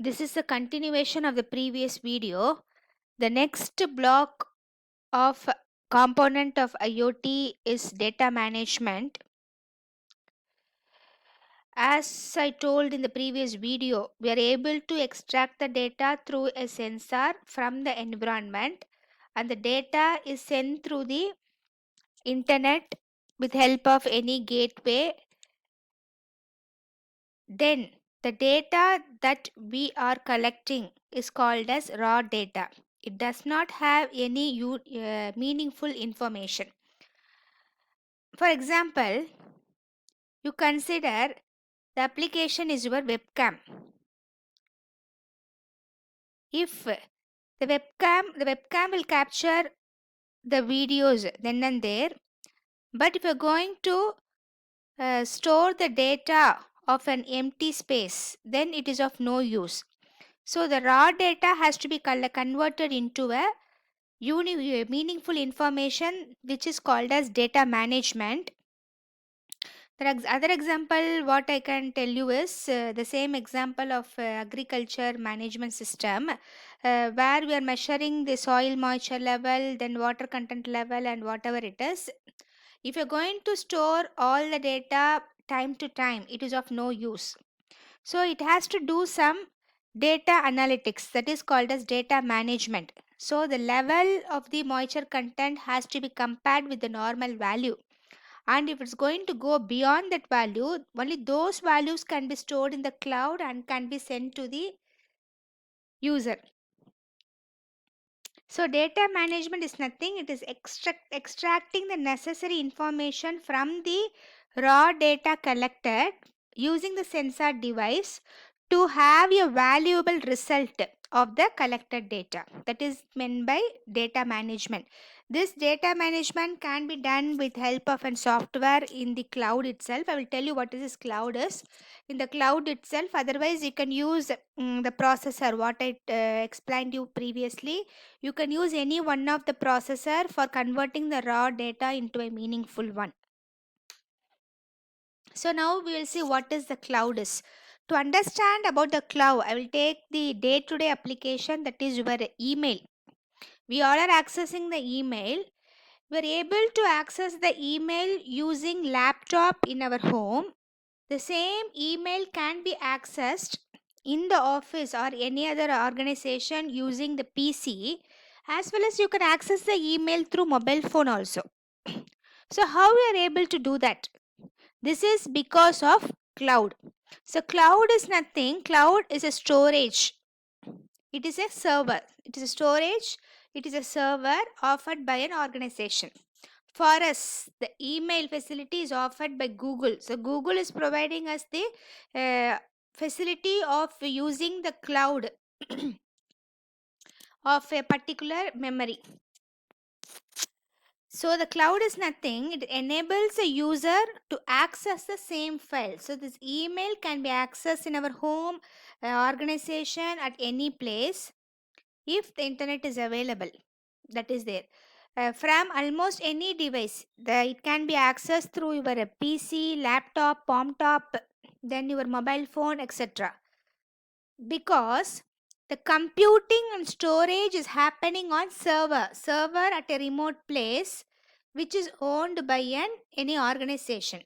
This is a continuation of the previous video. The next block of component of IoT is data management. As I told in the previous video, we are able to extract the data through a sensor from the environment, and the data is sent through the internet with help of any gateway. Then the data that we are collecting is called as raw data. It does not have any meaningful information. For example, you consider the application is your webcam. If the webcam will capture the videos then and there, but if you're going to store the data of an empty space, then it is of no use. So the raw data has to be converted into a meaningful information, which is called as data management. The other example what I can tell you is the same example of agriculture management system, where we are measuring the soil moisture level, then water content level, and whatever it is. If you're going to store all the data time to time, it is of no use. So it has to do some data analytics, that is called as data management. So the level of the moisture content has to be compared with the normal value. And if it's going to go beyond that value, only those values can be stored in the cloud and can be sent to the user. So data management is nothing, it is extracting the necessary information from the raw data collected using the sensor device to have a valuable result of the collected data. That is meant by data management. This data management can be done with help of a software in the cloud itself. I will tell you what this cloud is in the cloud itself. Otherwise, you can use the processor what I explained you previously. You can use any one of the processor for converting the raw data into a meaningful one. So now we will see what is the cloud is. To understand about the cloud, I will take the day-to-day application, that is your email. We all are accessing the email. We are able to access the email using laptop in our home. The same email can be accessed in the office or any other organization using the PC, as well as you can access the email through mobile phone also. So how we are able to do that? This is because of cloud. So cloud is nothing, cloud is a storage. It is a server. It is a storage. It is a server offered by an organization. For us, the email facility is offered by Google. So Google is providing us the facility of using the cloud of a particular memory. So the cloud is nothing, it enables a user to access the same file. So this email can be accessed in our home, organization, at any place if the internet is available. That is there. From almost any device, it can be accessed through your PC, laptop, palm top, then your mobile phone, etc. Because the computing and storage is happening on server at a remote place, which is owned by any organization.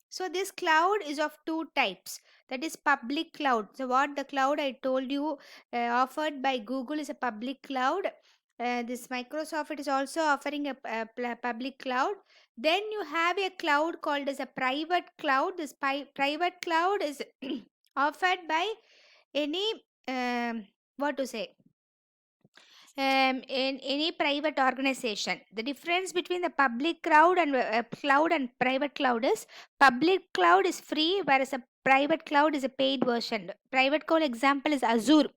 So this cloud is of two types, that is public cloud. So what the cloud I told you offered by Google is a public cloud. This Microsoft, it is also offering a public cloud. Then you have a cloud called as a private cloud. This private cloud is offered by any what to say, in any private organization. The difference between the public cloud and private cloud is public cloud is free, whereas a private cloud is a paid version. Private cloud example is Azure.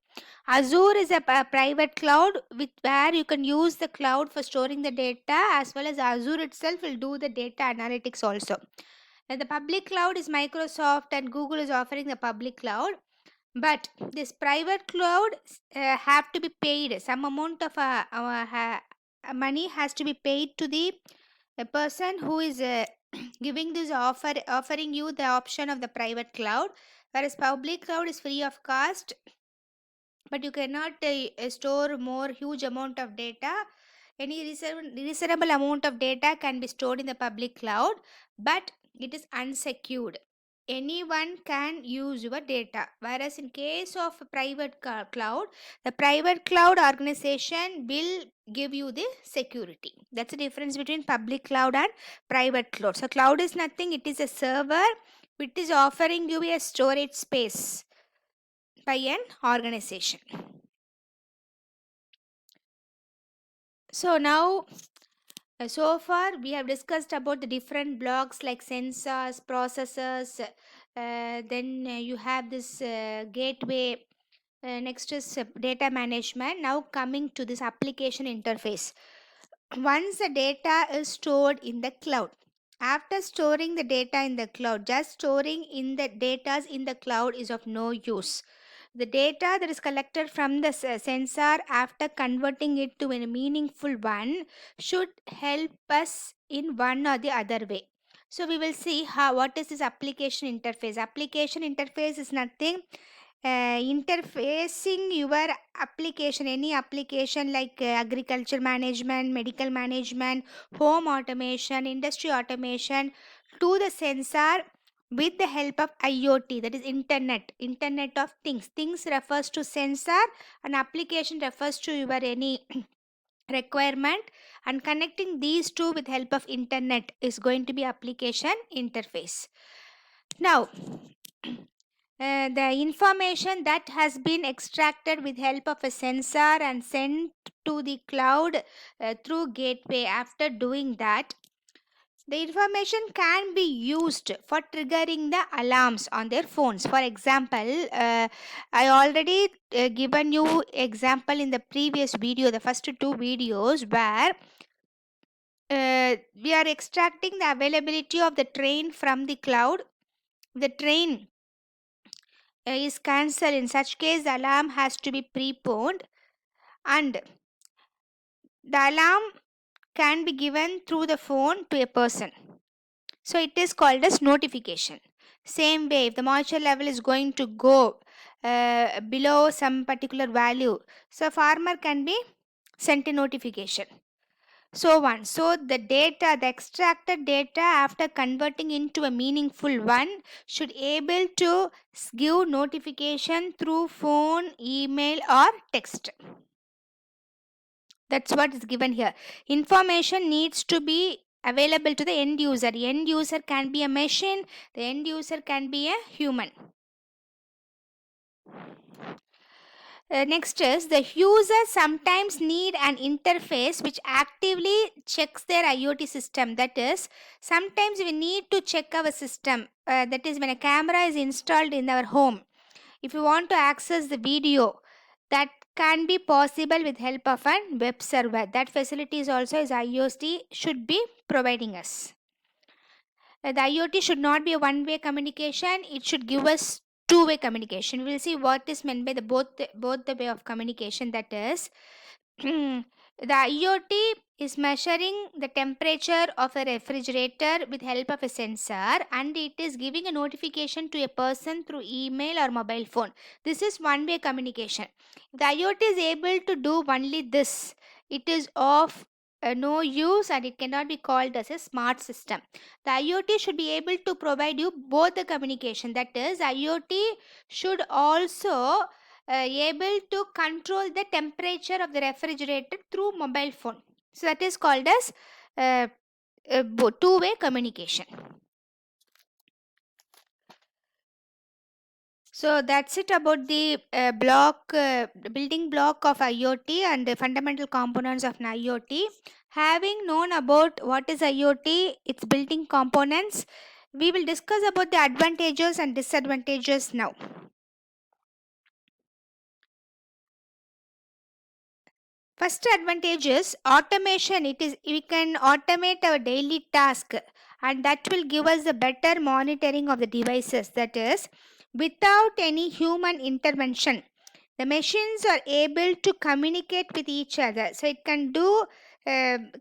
Azure is a private cloud with where you can use the cloud for storing the data, as well as Azure itself will do the data analytics also. And the public cloud is Microsoft and Google is offering the public cloud. But this private cloud have to be paid. Some amount of money has to be paid to the person who is giving this offering you the option of the private cloud, whereas public cloud is free of cost. but you cannot store more huge amount of data. Any reasonable amount of data can be stored in the public cloud, but it is unsecured. Anyone can use your data. Whereas in case of a private cloud, the private cloud organization will give you the security. That's the difference between public cloud and private cloud. So cloud is nothing, it is a server which is offering you a storage space by an organization. So now, so far we have discussed about the different blocks like sensors, processors, then you have this gateway, next is data management. Now coming to this application interface. Once the data is stored in the cloud, after storing the data in the cloud, just storing in the data in the cloud is of no use. The data that is collected from the sensor, after converting it to a meaningful one, should help us in one or the other way. So we will see what is this application interface. Application interface is nothing, interfacing your application, any application like agriculture management, medical management, home automation, industry automation, to the sensor with the help of IoT, that is internet of things. Things refers to sensor and application refers to your any requirement, and connecting these two with help of internet is going to be application interface. Now, the information that has been extracted with help of a sensor and sent to the cloud through gateway, after doing that, the information can be used for triggering the alarms on their phones. For example, I already given you example in the previous video, the first two videos, where we are extracting the availability of the train from the cloud. The train is cancelled. In such case, the alarm has to be preponed, and the alarm can be given through the phone to a person. So it is called as notification. Same way, if the moisture level is going to go below some particular value, so farmer can be sent a notification. So on. So the data, the extracted data, after converting into a meaningful one, should able to give notification through phone, email or text. That's what is given here. Information needs to be available to the end user. The end user can be a machine, the end user can be a human. Next is, the user sometimes need an interface which actively checks their IoT system. That is, sometimes we need to check our system. That is, when a camera is installed in our home, if you want to access the video, that can be possible with help of a web server. That facilities also is IoT should be providing us. The IoT should not be a one-way communication. It should give us two-way communication. We will see what is meant by the both the way of communication. That is, the IoT is measuring the temperature of a refrigerator with help of a sensor, and it is giving a notification to a person through email or mobile phone. This is one-way communication. If the IoT is able to do only this, it is of no use and it cannot be called as a smart system. The IoT should be able to provide you both the communication. That is, IoT should also able to control the temperature of the refrigerator through mobile phone. So that is called as two-way communication. So that's it about the building block of IoT and the fundamental components of an IoT. Having known about what is IoT, its building components, we will discuss about the advantages and disadvantages now. First advantage is automation. It is, we can automate our daily task, and that will give us a better monitoring of the devices. That is, without any human intervention, the machines are able to communicate with each other. So it can do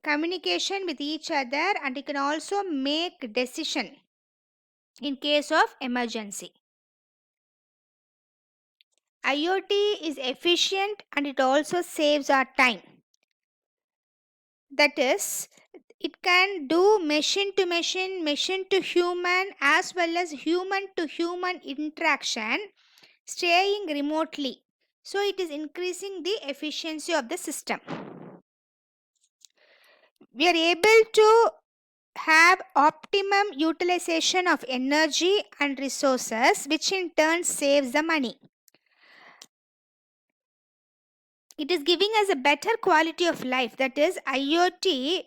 communication with each other, and it can also make decision in case of emergency. IoT is efficient and it also saves our time. That is, it can do machine to machine, machine to human, as well as human to human interaction, staying remotely. So it is increasing the efficiency of the system. We are able to have optimum utilization of energy and resources, which in turn saves the money. It is giving us a better quality of life. That is, IoT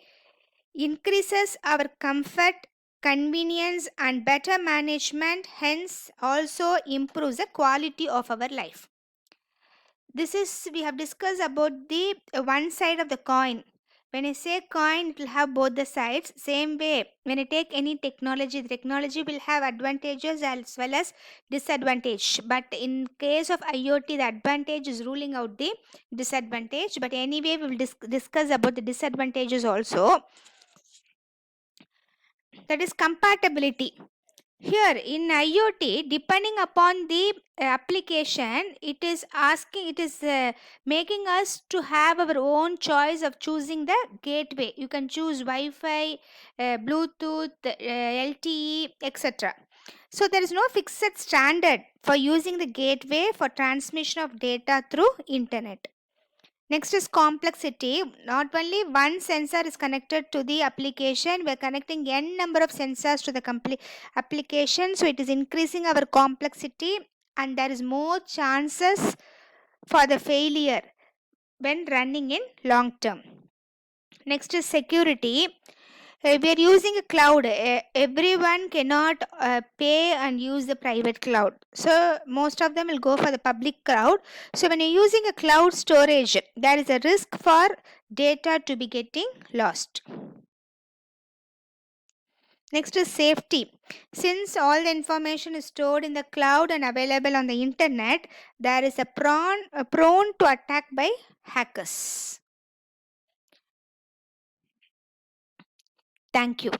increases our comfort, convenience, and better management, hence also improves the quality of our life. This is, we have discussed about the one side of the coin. When I say coin, it will have both the sides. Same way, when I take any technology, the technology will have advantages as well as disadvantage. But in case of IoT, the advantage is ruling out the disadvantage. But anyway, we will discuss about the disadvantages also. That is compatibility. Here in IoT, depending upon the application, it is making us to have our own choice of choosing the gateway. You can choose Wi-Fi, Bluetooth, LTE, etc. So there is no fixed standard for using the gateway for transmission of data through internet. Next is complexity. Not only one sensor is connected to the application, we are connecting n number of sensors to the complete application. So it is increasing our complexity and there is more chances for the failure when running in long term. Next is security. We are using a cloud. Everyone cannot pay and use the private cloud. So most of them will go for the public cloud. So when you're using a cloud storage, there is a risk for data to be getting lost. Next is safety. Since all the information is stored in the cloud and available on the internet, there is a prone to attack by hackers. Thank you.